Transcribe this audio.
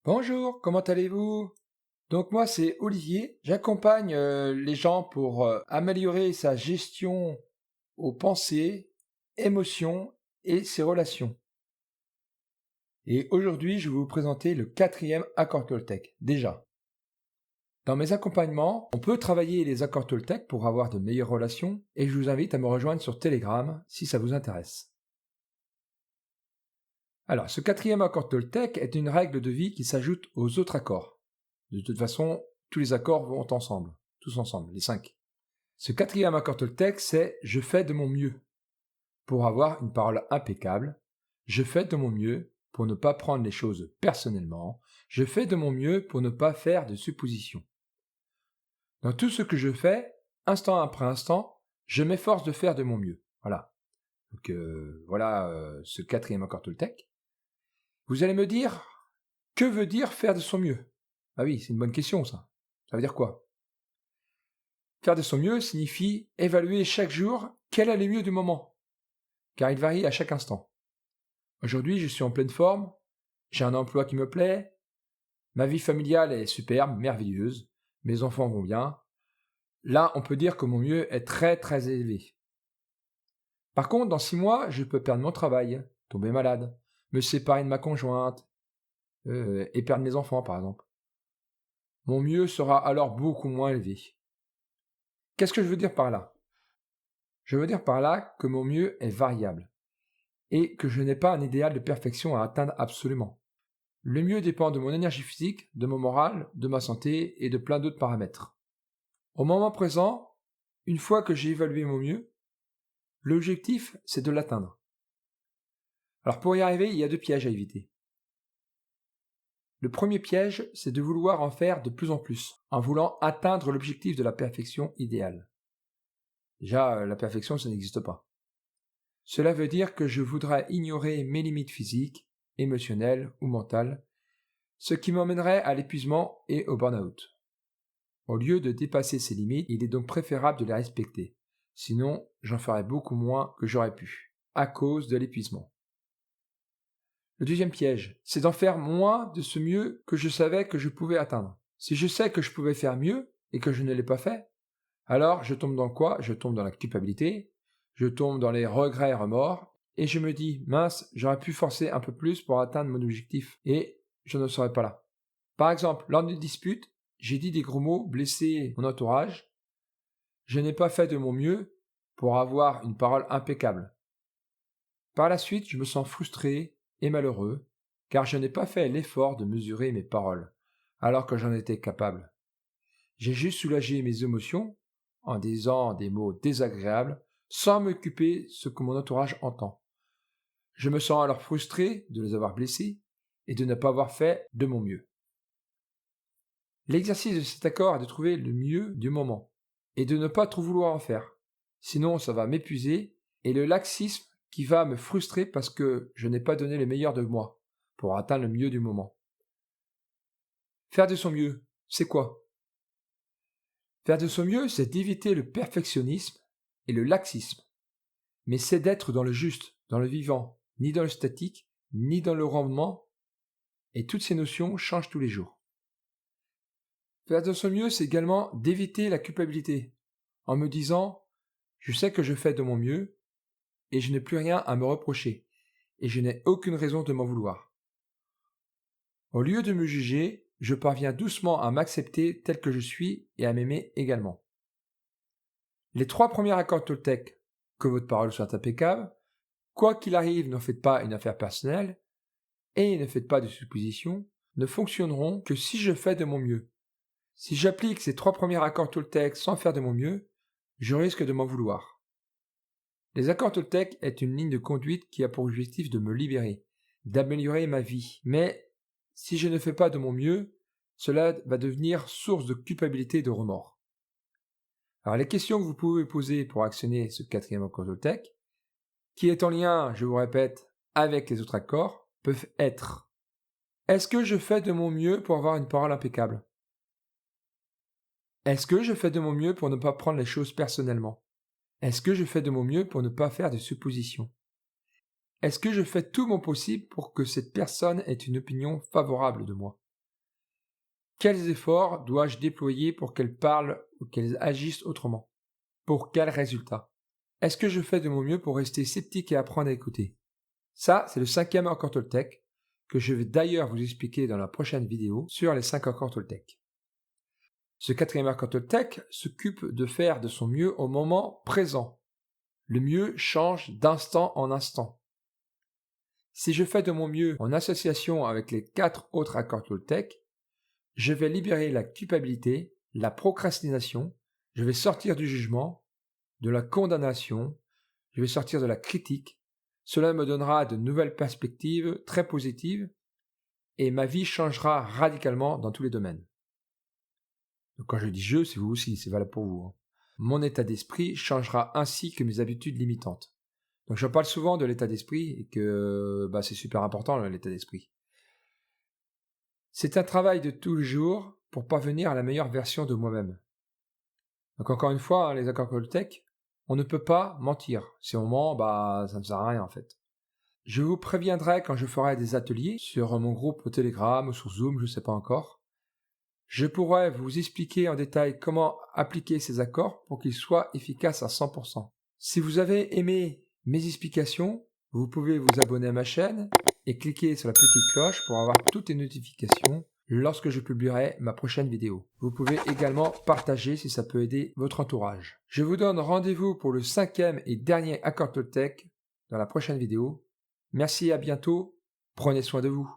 Bonjour, comment allez-vous? Donc moi c'est Olivier, j'accompagne les gens pour améliorer sa gestion aux pensées, émotions et ses relations. Et aujourd'hui je vais vous présenter le quatrième accord Toltec. Déjà, dans mes accompagnements, on peut travailler les accords Toltec pour avoir de meilleures relations et je vous invite à me rejoindre sur Telegram si ça vous intéresse. Alors, ce quatrième accord Toltec est une règle de vie qui s'ajoute aux autres accords. De toute façon, tous les accords vont ensemble, tous ensemble, les 5. Ce quatrième accord Toltec, c'est « je fais de mon mieux ». Pour avoir une parole impeccable, je fais de mon mieux pour ne pas prendre les choses personnellement, je fais de mon mieux pour ne pas faire de suppositions. Dans tout ce que je fais, instant après instant, je m'efforce de faire de mon mieux. Voilà. Donc voilà ce quatrième accord Toltec. Vous allez me dire, que veut dire faire de son mieux? Ah oui, c'est une bonne question ça. Ça veut dire quoi? Faire de son mieux signifie évaluer chaque jour quel est le mieux du moment, car il varie à chaque instant. Aujourd'hui, je suis en pleine forme, j'ai un emploi qui me plaît, ma vie familiale est superbe, merveilleuse, mes enfants vont bien. Là, on peut dire que mon mieux est très très élevé. Par contre, dans 6 mois, je peux perdre mon travail, tomber malade, me séparer de ma conjointe et perdre mes enfants par exemple. Mon mieux sera alors beaucoup moins élevé. Qu'est-ce que je veux dire par là? Je veux dire par là que mon mieux est variable et que je n'ai pas un idéal de perfection à atteindre absolument. Le mieux dépend de mon énergie physique, de mon moral, de ma santé et de plein d'autres paramètres. Au moment présent, une fois que j'ai évalué mon mieux, l'objectif c'est de l'atteindre. Alors pour y arriver, il y a 2 pièges à éviter. Le premier piège, c'est de vouloir en faire de plus en plus, en voulant atteindre l'objectif de la perfection idéale. Déjà, la perfection, ça n'existe pas. Cela veut dire que je voudrais ignorer mes limites physiques, émotionnelles ou mentales, ce qui m'emmènerait à l'épuisement et au burn-out. Au lieu de dépasser ces limites, il est donc préférable de les respecter. Sinon, j'en ferais beaucoup moins que j'aurais pu, à cause de l'épuisement. Le deuxième piège, c'est d'en faire moins de ce mieux que je savais que je pouvais atteindre. Si je sais que je pouvais faire mieux et que je ne l'ai pas fait, alors je tombe dans quoi? Je tombe dans la culpabilité, je tombe dans les regrets et remords, et je me dis, mince, j'aurais pu forcer un peu plus pour atteindre mon objectif, et je ne serais pas là. Par exemple, lors d'une dispute, j'ai dit des gros mots, blessé mon entourage, je n'ai pas fait de mon mieux pour avoir une parole impeccable. Par la suite, je me sens frustré et malheureux, car je n'ai pas fait l'effort de mesurer mes paroles, alors que j'en étais capable. J'ai juste soulagé mes émotions en disant des mots désagréables sans m'occuper ce que mon entourage entend. Je me sens alors frustré de les avoir blessés et de ne pas avoir fait de mon mieux. L'exercice de cet accord est de trouver le mieux du moment et de ne pas trop vouloir en faire. Sinon, ça va m'épuiser et le laxisme qui va me frustrer parce que je n'ai pas donné le meilleur de moi pour atteindre le mieux du moment. Faire de son mieux, c'est quoi? Faire de son mieux, c'est d'éviter le perfectionnisme et le laxisme, mais c'est d'être dans le juste, dans le vivant, ni dans le statique, ni dans le rendement, et toutes ces notions changent tous les jours. Faire de son mieux, c'est également d'éviter la culpabilité, en me disant « je sais que je fais de mon mieux, et je n'ai plus rien à me reprocher, et je n'ai aucune raison de m'en vouloir. » Au lieu de me juger, je parviens doucement à m'accepter tel que je suis et à m'aimer également. Les 3 premiers accords Toltec, que votre parole soit impeccable, quoi qu'il arrive, n'en faites pas une affaire personnelle, et ne faites pas de suppositions, ne fonctionneront que si je fais de mon mieux. Si j'applique ces 3 premiers accords Toltec sans faire de mon mieux, je risque de m'en vouloir. Les accords Toltec est une ligne de conduite qui a pour objectif de me libérer, d'améliorer ma vie. Mais si je ne fais pas de mon mieux, cela va devenir source de culpabilité et de remords. Alors les questions que vous pouvez poser pour actionner ce 4e accord Toltec, qui est en lien, je vous répète, avec les autres accords, peuvent être: est-ce que je fais de mon mieux pour avoir une parole impeccable? Est-ce que je fais de mon mieux pour ne pas prendre les choses personnellement? Est-ce que je fais de mon mieux pour ne pas faire de suppositions? Est-ce que je fais tout mon possible pour que cette personne ait une opinion favorable de moi? Quels efforts dois-je déployer pour qu'elles parlent ou qu'elles agissent autrement? Pour quel résultat? Est-ce que je fais de mon mieux pour rester sceptique et apprendre à écouter? Ça, c'est le 5e accord Toltec, que je vais d'ailleurs vous expliquer dans la prochaine vidéo sur les 5 accords Toltec. Ce 4e accord Toltec s'occupe de faire de son mieux au moment présent. Le mieux change d'instant en instant. Si je fais de mon mieux en association avec les 4 autres accords Toltec, je vais libérer la culpabilité, la procrastination, je vais sortir du jugement, de la condamnation, je vais sortir de la critique. Cela me donnera de nouvelles perspectives très positives et ma vie changera radicalement dans tous les domaines. Donc quand je dis je, c'est vous aussi, c'est valable pour vous. Mon état d'esprit changera ainsi que mes habitudes limitantes. Donc je parle souvent de l'état d'esprit et que c'est super important l'état d'esprit. C'est un travail de tous les jours pour parvenir à la meilleure version de moi-même. Donc encore une fois, les accords Toltec, on ne peut pas mentir. Si on ment, ça ne sert à rien en fait. Je vous préviendrai quand je ferai des ateliers sur mon groupe Telegram ou sur Zoom, je ne sais pas encore. Je pourrai vous expliquer en détail comment appliquer ces accords pour qu'ils soient efficaces à 100%. Si vous avez aimé mes explications, vous pouvez vous abonner à ma chaîne et cliquer sur la petite cloche pour avoir toutes les notifications lorsque je publierai ma prochaine vidéo. Vous pouvez également partager si ça peut aider votre entourage. Je vous donne rendez-vous pour le 5e et dernier accord Toltec dans la prochaine vidéo. Merci et à bientôt. Prenez soin de vous.